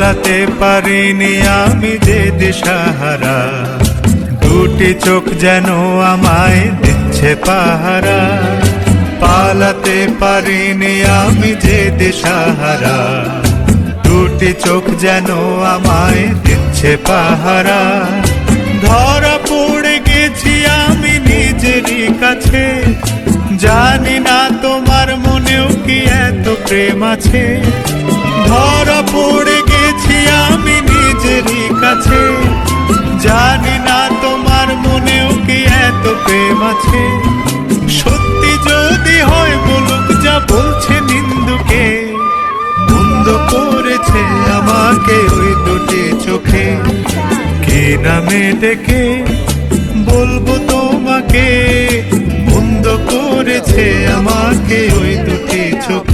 পালাতে পারিনি আমি যে দিশাহারা, দুটি চোখ যেন আমায় দিচ্ছে পাহারা। পালাতে পারিনি আমি যে দিশাহারা, দুটি চোখ যেন আমায় দিচ্ছে পাহারা। ধরা পড়ে গেছি আমি নিজেরই কাছে, জানি না তোমার মনেও কি এত প্রেম আছে। ধরা পড়ে গেছি আমি নিজেরই কাছে, জানি না তোমার মনেও কি এত প্রেম আছে। সত্যি যদি হয় বলুক যা বলছে নিন্দুকে, বন্ধ করেছে আমাকে ওই দুটি চোখে। কি নামে ডেকে বলবো তোমাকে, বন্ধ করেছে আমাকে ওই দুটি চোখে।